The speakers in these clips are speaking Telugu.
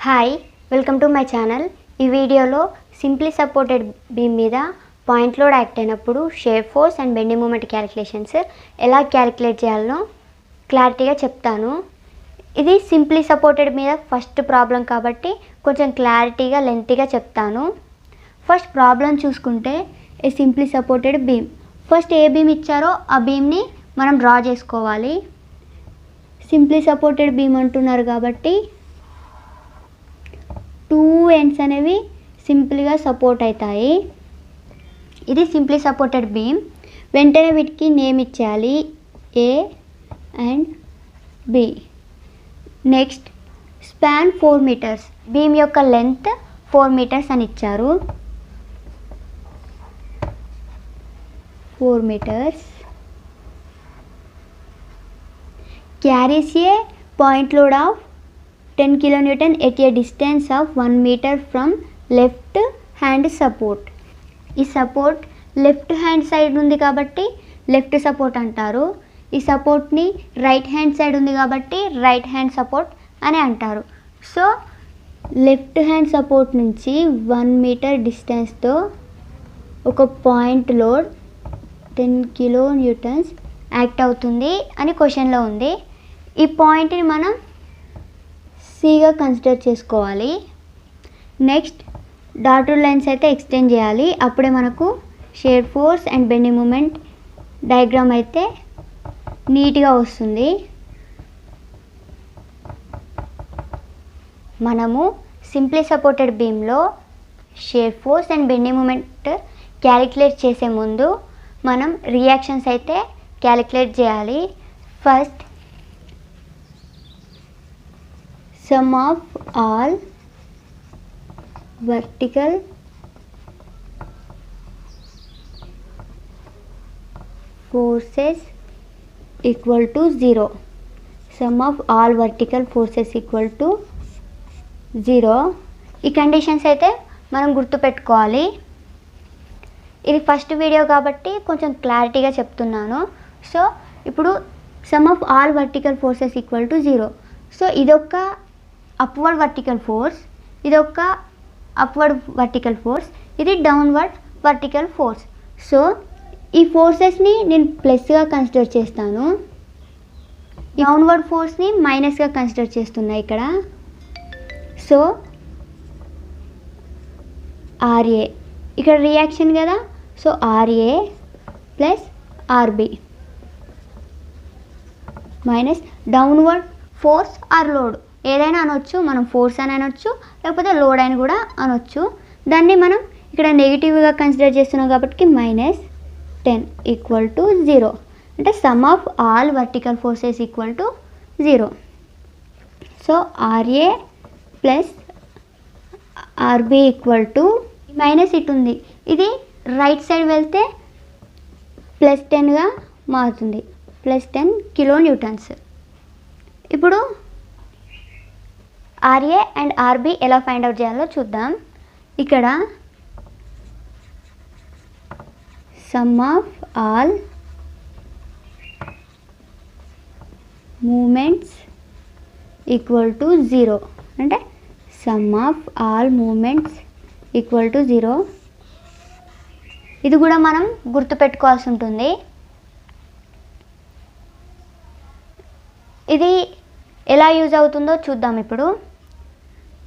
Hi welcome to my channel. ఈ వీడియోలో సింప్లీ సపోర్టెడ్ బీమ్ మీద పాయింట్ లోడ్ యాక్ట్ అయినప్పుడు shear force and bending moment calculations ఎలా క్యాలిక్యులేట్ చేయాలో క్లారిటీగా చెప్తాను. ఇది సింప్లీ సపోర్టెడ్ మీద ఫస్ట్ ప్రాబ్లం కాబట్టి కొంచెం క్లారిటీగా లెంతీగా చెప్తాను. ఫస్ట్ ప్రాబ్లం చూసుకుంటే a simply supported beam. First ఏ బీమ్ ఇచ్చారో ఆ బీమ్ని మనం డ్రా చేసుకోవాలి. సింప్లీ సపోర్టెడ్ బీమ్ అంటున్నారు కాబట్టి 2 ends అనేవి సింపుల్గా సపోర్ట్ అవుతాయి. ఇది సింప్లీ సపోర్టెడ్ బీమ్. వెంటనే వీటికి నేమ్ ఇచ్చేయాలి, A and B. Next span 4 meters. Beam యొక్క లెంత్ 4 meters అని ఇచ్చారు. 4 meters. Carries a point load of 10 kilonewton at a distance of 1 meter from left hand support. ఈ సపోర్ట్ లెఫ్ట్ హ్యాండ్ సైడ్ ఉంది కాబట్టి లెఫ్ట్ సపోర్ట్ అంటారు. ఈ సపోర్ట్ని రైట్ హ్యాండ్ సైడ్ ఉంది కాబట్టి రైట్ హ్యాండ్ సపోర్ట్ అని అంటారు. సో లెఫ్ట్ హ్యాండ్ సపోర్ట్ నుంచి 1 meter డిస్టెన్స్తో ఒక పాయింట్ లోడ్ 10 kilonewtons యాక్ట్ అవుతుంది అని క్వశ్చన్లో ఉంది. ఈ పాయింట్ని మనం సిగా కన్సిడర్ చేసుకోవాలి. నెక్స్ట్ డాటెడ్ లైన్స్ అయితే ఎక్స్టెండ్ చేయాలి. అప్పుడే మనకు shear force and bending moment diagram అయితే నీట్గా వస్తుంది. మనము సింప్లీ సపోర్టెడ్ బీమ్లో shear force and bending moment calculate చేసే ముందు మనం రియాక్షన్స్ అయితే క్యాలిక్యులేట్ చేయాలి. First sum of all vertical forces equal to 0. Sum of all vertical forces equal to 0. ఈ కండిషన్స్ అయితే మనం గుర్తుపెట్టుకోవాలి. ఇది ఫస్ట్ వీడియో కాబట్టి కొంచెం క్లారిటీగా చెప్తున్నాను. సో ఇప్పుడు sum of all vertical forces equal to 0. So ఇదొక అప్వర్డ్ వర్టికల్ ఫోర్స్, ఇదొక అప్వర్డ్ వర్టికల్ ఫోర్స్, ఇది డౌన్వర్డ్ వర్టికల్ ఫోర్స్. సో ఈ ఫోర్సెస్ని నేను ప్లస్గా కన్సిడర్ చేస్తాను, డౌన్వర్డ్ ఫోర్స్ని మైనస్గా కన్సిడర్ చేస్తున్నా ఇక్కడ. సో ఆర్ఏ ఇక్కడ రియాక్షన్ కదా, so RA plus RB minus downward force or load ఏదైనా అనొచ్చు, మనం ఫోర్స్ అని అనొచ్చు లేకపోతే లోడ్ అని కూడా అనొచ్చు. దాన్ని మనం ఇక్కడ నెగిటివ్గా కన్సిడర్ చేస్తున్నాం కాబట్టి -10 ఈక్వల్ టు 0. అంటే sum of all vertical forces equal to 0. So RA plus RB equal to minus ఇటు ఉంది, ఇది రైట్ సైడ్ వెళ్తే +10గా మారుతుంది, +10 kilonewtons. ఇప్పుడు ఆర్ఏ అండ్ ఆర్బి ఎలా ఫైండ్ అవుట్ చేయాలో చూద్దాం. ఇక్కడ sum of all moments equal to 0. అంటే sum of all moments equal to 0. ఇది కూడా మనం గుర్తుపెట్టుకోవాల్సి ఉంటుంది. ఇది ఎలా యూజ్ అవుతుందో చూద్దాం ఇప్పుడు.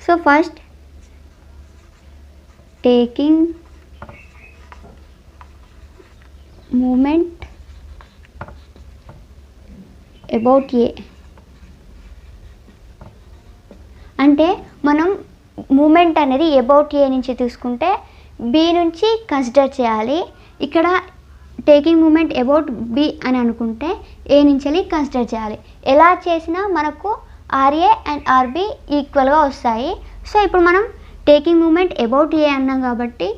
So first taking moment about A, అంటే మనం మూమెంట్ అనేది అబౌట్ ఏ నుంచి తీసుకుంటే బి నుంచి కన్సిడర్ చేయాలి. ఇక్కడ టేకింగ్ మూమెంట్ అబౌట్ బి అని అనుకుంటే ఏ నుంచి కన్సిడర్ చేయాలి. ఎలా చేసినా మనకు ఆర్ఏ అండ్ ఆర్బి ఈక్వల్గా వస్తాయి. సో ఇప్పుడు మనం టేకింగ్ మూమెంట్ అబౌట్ ఏ అన్నాం కాబట్టి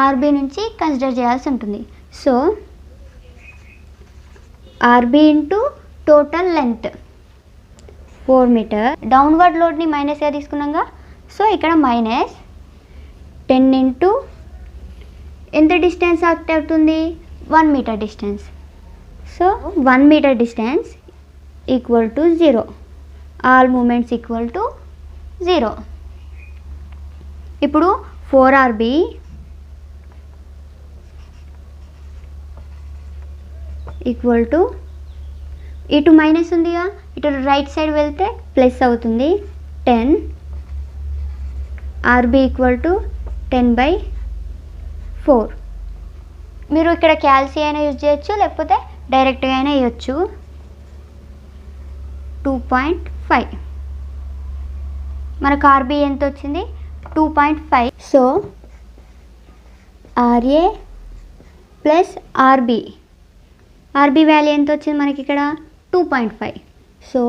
ఆర్బి నుంచి కన్సిడర్ చేయాల్సి ఉంటుంది. So RB into total length 4 meter, downward లోడ్ని మైనస్గా తీసుకున్నాగా, సో ఇక్కడ -10 ఇంటూ ఎంత డిస్టెన్స్ యాక్ట్ అవుతుంది, 1 meter distance. So 1 meter distance equal to 0. All moments equal to 0. ఇప్పుడు 4RB ఈక్వల్ టు ఇటు మైనస్ ఉందిగా, ఇటు రైట్ సైడ్ వెళ్తే ప్లస్ అవుతుంది 10. RB equal to 10/4. మీరు ఇక్కడ క్యాల్సి అయినా యూజ్ చేయొచ్చు, లేకపోతే డైరెక్ట్గా అయినా వేయచ్చు. 2.5. మనకు RB ఎంత వచ్చింది? 2.5. So RA plus RB value ఎంత వచ్చింది మనకి ఇక్కడ? 2.5. So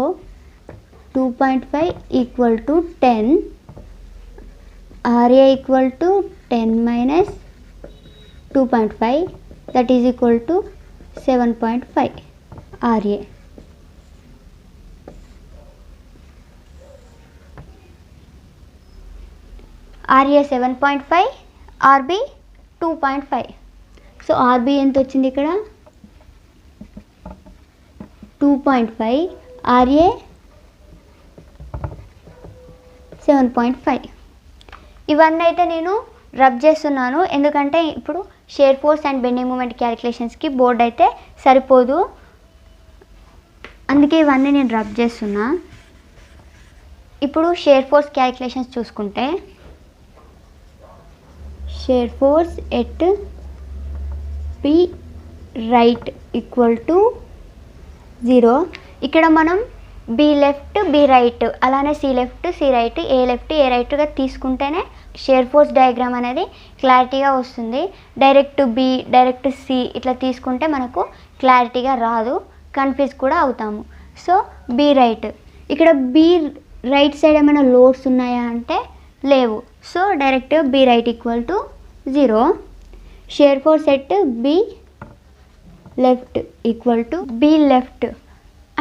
2.5 equal to 10. RA equal to 10 minus 2.5, that is equal to 7.5 RA. RA 7.5, RB 2.5. So RB ఎంత వచ్చింది ఇక్కడ? 2.5, RA 7.5. ఇవన్నీ అయితే నేను రబ్ చేస్తున్నాను, ఎందుకంటే ఇప్పుడు shear force and bending moment క్యాలిక్యులేషన్స్కి బోర్డ్ అయితే సరిపోదు, అందుకే ఇవన్నీ నేను రబ్ చేస్తున్నా. ఇప్పుడు షేర్ ఫోర్స్ క్యాలిక్యులేషన్స్ చూసుకుంటే, shear force at P right equal to 0. ఇక్కడ మనం బి లెఫ్ట్ బి రైట్, అలానే C left C right, A left A రైట్గా తీసుకుంటేనే షేర్ ఫోర్స్ డయాగ్రామ్ అనేది క్లారిటీగా వస్తుంది. డైరెక్ట్ బి డైరెక్ట్ సి ఇట్లా తీసుకుంటే మనకు క్లారిటీగా రాదు, కన్ఫ్యూజ్ కూడా అవుతాము. సో బి రైట్, ఇక్కడ బి రైట్ సైడ్ ఏమైనా లోడ్స్ ఉన్నాయా అంటే లేవు. So direct B right equal to 0. Shear force at B left equal to B left,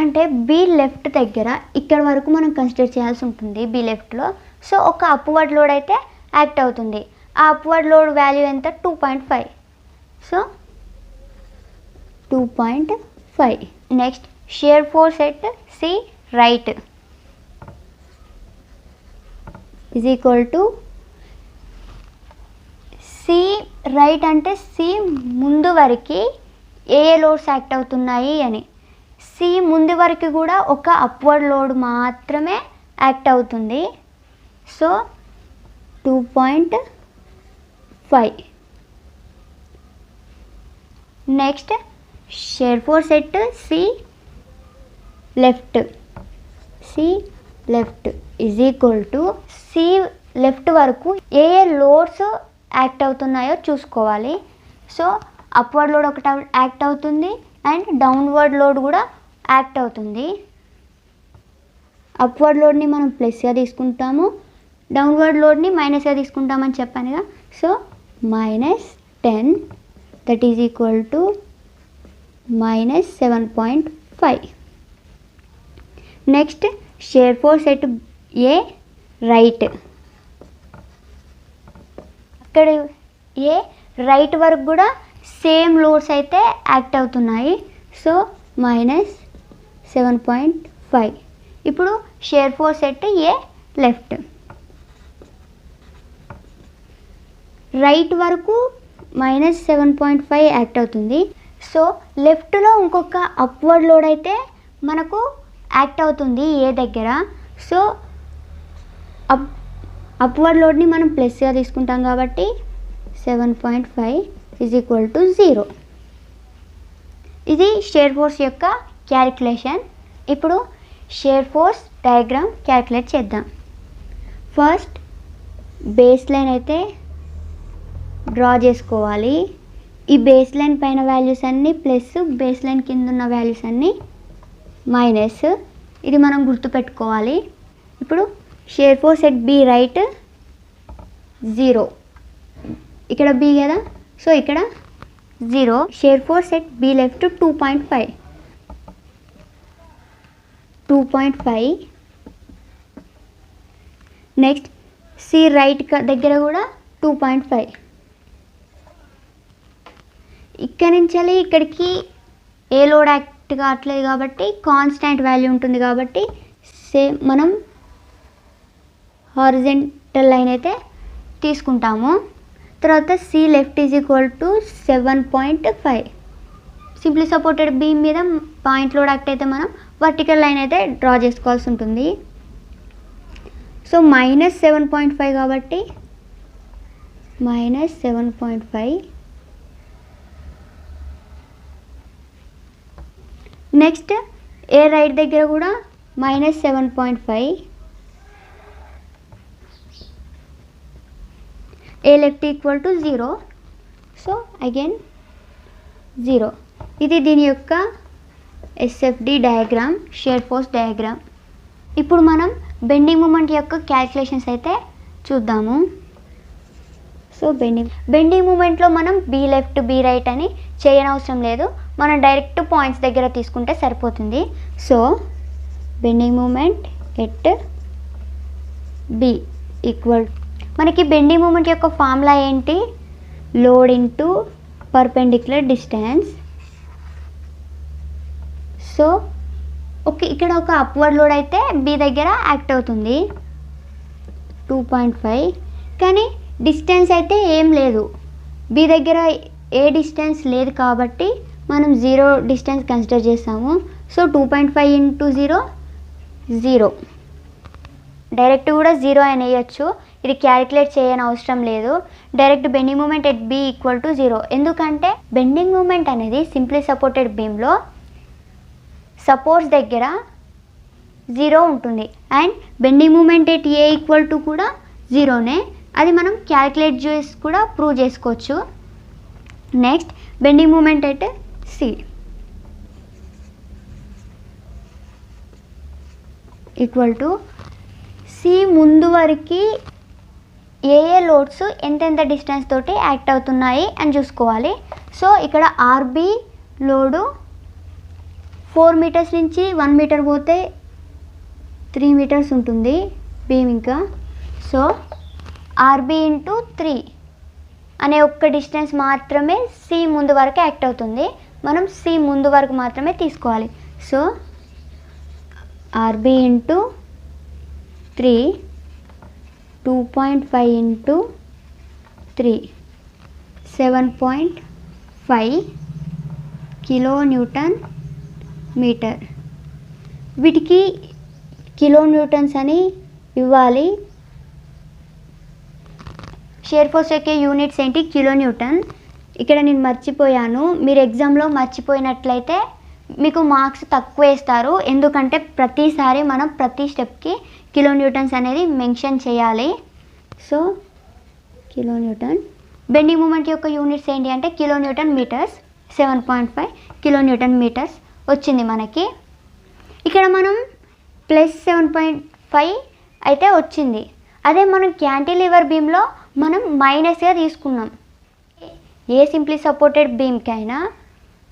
అంటే బి లెఫ్ట్ దగ్గర ఇక్కడ వరకు మనం కన్సిడర్ చేయాల్సి ఉంటుంది బి లెఫ్ట్లో. సో ఒక అప్వర్డ్ లోడ్ అయితే యాక్ట్ అవుతుంది. ఆ అప్వర్డ్ లోడ్ వాల్యూ ఎంత? 2.5. So 2.5. Next shear force at C right is equal to C right, అంటే సి ముందు వరకు ఏ లోడ్స్ యాక్ట్ అవుతున్నాయి అని. సి ముందు వరకు కూడా ఒక అప్వర్డ్ లోడ్ మాత్రమే యాక్ట్ అవుతుంది. So 2.5. Next shear force at C left is equal to C left వరకు ఏ లోడ్స్ యాక్ట్ అవుతున్నాయో చూసుకోవాలి. సో అప్వర్డ్ లోడ్ ఒకటి యాక్ట్ అవుతుంది అండ్ డౌన్వర్డ్ లోడ్ కూడా యాక్ట్ అవుతుంది. అప్వర్డ్ లోడ్ని మనం ప్లస్గా తీసుకుంటాము, డౌన్వర్డ్ లోడ్ని మైనస్గా తీసుకుంటామని చెప్పానుగా. So -10, that is equal to -7.5. Next shear force at A right, అక్కడ ఏ రైట్ వరకు కూడా సేమ్ లోడ్స్ అయితే యాక్ట్ అవుతున్నాయి. సో -7.5. ఇప్పుడు shear force at A left, right వరకు -7.5 యాక్ట్ అవుతుంది. సో లెఫ్ట్లో ఇంకొక అప్వర్డ్ లోడ్ అయితే మనకు యాక్ట్ అవుతుంది ఏ దగ్గర. సో అప్వర్డ్ లోడ్ని మనం ప్లస్గా తీసుకుంటాం కాబట్టి 7.5 ఈజ్ ఈక్వల్ టు 0. ఇది షేర్ ఫోర్స్ యొక్క క్యాలిక్యులేషన్. ఇప్పుడు షేర్ ఫోర్స్ డయాగ్రామ్ క్యాలిక్యులేట్ చేద్దాం. ఫస్ట్ బేస్ లైన్ అయితే డ్రా చేసుకోవాలి. ఈ బేస్ లైన్ పైన వాల్యూస్ అన్నీ ప్లస్, బేస్ లైన్ కింద ఉన్న వాల్యూస్ అన్నీ మైనస్. ఇది మనం గుర్తుపెట్టుకోవాలి. ఇప్పుడు shear force at B right 0, ఇక్కడ బి కదా, సో ఇక్కడ 0. Shear force at B left 2.5. Next C right దగ్గర కూడా 2.5. ఇక్కడి నుంచి ఇక్కడికి ఏ లోడ్ యాక్ట్ కావట్లేదు కాబట్టి కాన్స్టాంట్ వాల్యూ ఉంటుంది కాబట్టి సేమ్ మనం హారిజెంటల్ లైన్ అయితే తీసుకుంటాము. తర్వాత C left is equal to 7.5. Simply supported beam మీద పాయింట్ లోడ్ యాక్ట్ అయితే మనం వర్టికల్ లైన్ అయితే డ్రా చేసుకోవాల్సి ఉంటుంది. సో -7.5 కాబట్టి -7.5. నెక్స్ట్ ఏ రైట్ దగ్గర కూడా -7.5. A left equal to 0. So again 0. ఇది దీని యొక్క SFD diagram, shear force diagram. ఇప్పుడు మనం బెండింగ్ మూమెంట్ యొక్క క్యాల్కులేషన్స్ అయితే చూద్దాము. సో బెండింగ్ మూమెంట్లో మనం బీ లెఫ్ట్ బీ రైట్ అని చేయనవసరం లేదు, మనం డైరెక్ట్ పాయింట్స్ దగ్గర తీసుకుంటే సరిపోతుంది. So bending moment at B equal, మనకి బెండింగ్ మూమెంట్ యొక్క ఫార్ములా ఏంటి? Load into perpendicular distance. So okay, ఇక్కడ ఒక అప్వర్డ్ లోడ్ అయితే బి దగ్గర యాక్ట్ అవుతుంది 2.5, కానీ డిస్టెన్స్ అయితే ఏం లేదు, బి దగ్గర ఏ డిస్టెన్స్ లేదు కాబట్టి మనం 0 డిస్టెన్స్ కన్సిడర్ చేస్తాము. సో 2.5 ఇంటూ 0 0, డైరెక్ట్ కూడా 0 అని వేయచ్చు, ఇది క్యాలిక్యులేట్ చేయని అవసరం లేదు. Direct bending moment at B equal to 0. ఎందుకంటే బెండింగ్ మూమెంట్ అనేది సింప్లీ సపోర్టెడ్ బీమ్లో సపోర్ట్స్ దగ్గర 0 ఉంటుంది, and bending moment at A equal to కూడా 0నే. అది మనం క్యాలిక్యులేట్ చేసి కూడా ప్రూవ్ చేసుకోవచ్చు. Next bending moment at C equal to C ముందు వరకు ఏ లోడ్స్ ఎంతెంత డిస్టెన్స్ తోటి యాక్ట్ అవుతున్నాయి అని చూసుకోవాలి. సో ఇక్కడ ఆర్బి లోడు 4 మీటర్స్ నుంచి 1 మీటర్ పోతే 3 మీటర్స్ ఉంటుంది బీమ్. ఇంకా సో ఆర్బి ఇంటూ 3 అనే ఒక్క డిస్టెన్స్ మాత్రమే సి ముందు వరకు యాక్ట్ అవుతుంది, మనం సి ముందు వరకు మాత్రమే తీసుకోవాలి. So RB into 3 2.5 into 3 7.5 kilo newton metre. వీటికి కిలో న్యూటన్స్ అని ఇవ్వాలి. షియర్ ఫోర్స్ యొక్క యూనిట్స్ ఏంటి? Kilo newton. ఇక్కడ నేను మర్చిపోయాను, మీరు ఎగ్జామ్లో మర్చిపోయినట్లయితే మీకు మార్క్స్ తక్కువ వేస్తారు, ఎందుకంటే ప్రతిసారి మనం ప్రతి స్టెప్కి కిలో న్యూటన్స్ అనేది మెన్షన్ చేయాలి. So kilo newton. Bending moment యొక్క యూనిట్స్ ఏంటి అంటే kilo newton metres. 7.5 kilo newton metres వచ్చింది మనకి. ఇక్కడ మనం +7.5 అయితే వచ్చింది. అదే మనం క్యాంటిలివర్ బీమ్లో మనం మైనస్గా తీసుకున్నాం. ఏ సింప్లీ సపోర్టెడ్ బీమ్కైనా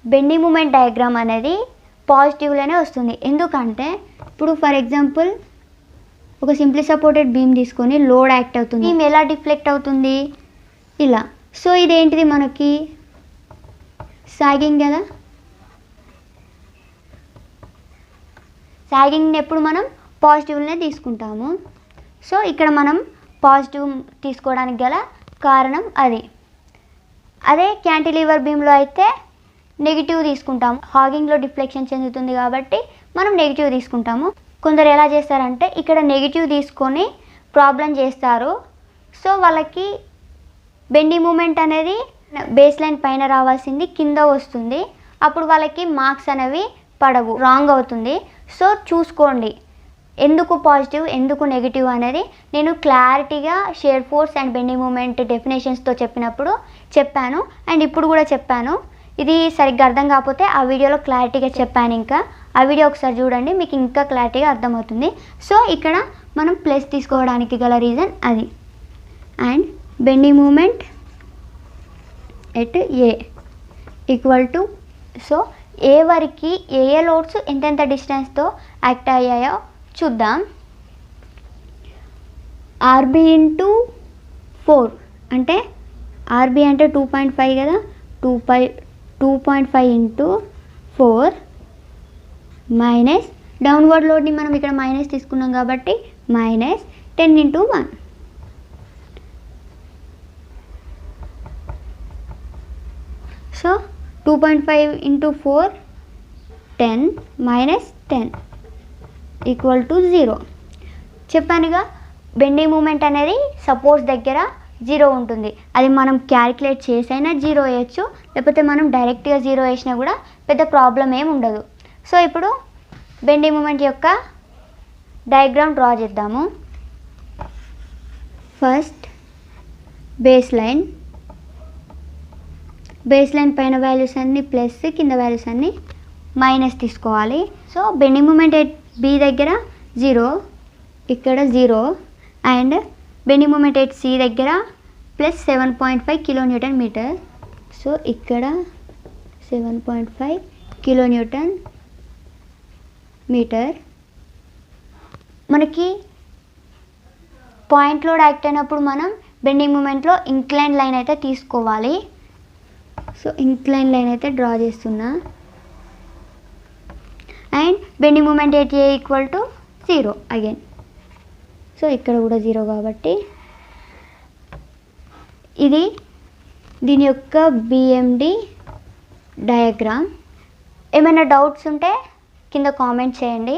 బెండింగ్ మూమెంట్ డయాగ్రామ్ అనేది పాజిటివ్లోనే వస్తుంది. ఎందుకంటే ఇప్పుడు ఫర్ ఎగ్జాంపుల్ ఒక సింప్లీ సపోర్టెడ్ బీమ్ తీసుకొని లోడ్ యాక్ట్ అవుతుంది, బీమ్ ఎలా డిఫ్లెక్ట్ అవుతుంది? ఇలా. సో ఇదేంటిది మనకి సాగింగ్ కదా, సాగింగ్ని ఎప్పుడు మనం పాజిటివ్నే తీసుకుంటాము. సో ఇక్కడ మనం పాజిటివ్ తీసుకోవడానికి గల కారణం అది. అదే క్యాంటిలివర్ బీమ్లో అయితే నెగిటివ్ తీసుకుంటాము, హాగింగ్లో డిఫ్లెక్షన్ చెందుతుంది కాబట్టి మనం నెగిటివ్ తీసుకుంటాము. కొందరు ఎలా చేస్తారంటే ఇక్కడ నెగిటివ్ తీసుకొని ప్రాబ్లం చేస్తారు. సో వాళ్ళకి బెండింగ్ మూమెంట్ అనేది బేస్ లైన్ పైన రావాల్సింది కింద వస్తుంది, అప్పుడు వాళ్ళకి మార్క్స్ అనేవి పడవు, రాంగ్ అవుతుంది. సో చూసుకోండి ఎందుకు పాజిటివ్ ఎందుకు నెగిటివ్ అనేది నేను క్లారిటీగా shear force and bending moment డెఫినేషన్స్తో చెప్పినప్పుడు చెప్పాను, అండ్ ఇప్పుడు కూడా చెప్పాను. ఇది సరిగ్గా అర్థం కాకపోతే ఆ వీడియోలో క్లారిటీగా చెప్పాను, ఇంకా ఆ వీడియో ఒకసారి చూడండి, మీకు ఇంకా క్లారిటీగా అర్థమవుతుంది. సో ఇక్కడ మనం ప్లస్ తీసుకోవడానికి గల రీజన్ అది. And bending moment at A equal to, so A వరకు ఏ లోడ్స్ ఎంతెంత డిస్టెన్స్తో యాక్ట్ అయ్యాయో చూద్దాం. ఆర్బి ఇంటూ 4 అంటే ఆర్బి అంటే 2.5 కదా, 2.5 ఇంటూ 4 మైనస్ డౌన్వర్డ్ లోడ్ని మనం ఇక్కడ మైనస్ తీసుకున్నాం కాబట్టి -10 into 1 2.5 into 4 10 minus 10 equal to 0. చెప్పానుగా బెండింగ్ మూమెంట్ అనేది సపోజ్ దగ్గర 0 ఉంటుంది. అది మనం క్యాలిక్యులేట్ చేసైనా 0 వేయచ్చు, లేకపోతే మనం డైరెక్ట్గా 0 వేసినా కూడా పెద్ద ప్రాబ్లం ఏమి ఉండదు. సో ఇప్పుడు బెండింగ్ మూమెంట్ యొక్క డయాగ్రామ్ డ్రా చేద్దాము. ఫస్ట్ బేస్ లైన్ పైన వాల్యూస్ అన్నీ ప్లస్, కింద వాల్యూస్ అన్నీ మైనస్ తీసుకోవాలి. So bending moment at B దగ్గర 0, ఇక్కడ 0 and bending moment at C దగ్గర ప్లస్ 7.5 కిలోన్యూటన్ మీటర్. సో ఇక్కడ 7.5 కిలోన్యూటన్ మీటర్. మనకి పాయింట్ లోడ్ యాక్ట్ అయినప్పుడు మనం బెండింగ్ మూమెంట్లో ఇంక్లైన్ లైన్ అయితే తీసుకోవాలి. సో ఇంక్లైన్ లైన్ అయితే డ్రా చేస్తున్నా and bending moment at A equal to 0 again. So ఇక్కడ కూడా 0 కాబట్టి ఇది దీని యొక్క బిఎండి డయాగ్రామ్. ఏమైనా డౌట్స్ ఉంటే కింద కామెంట్ చేయండి.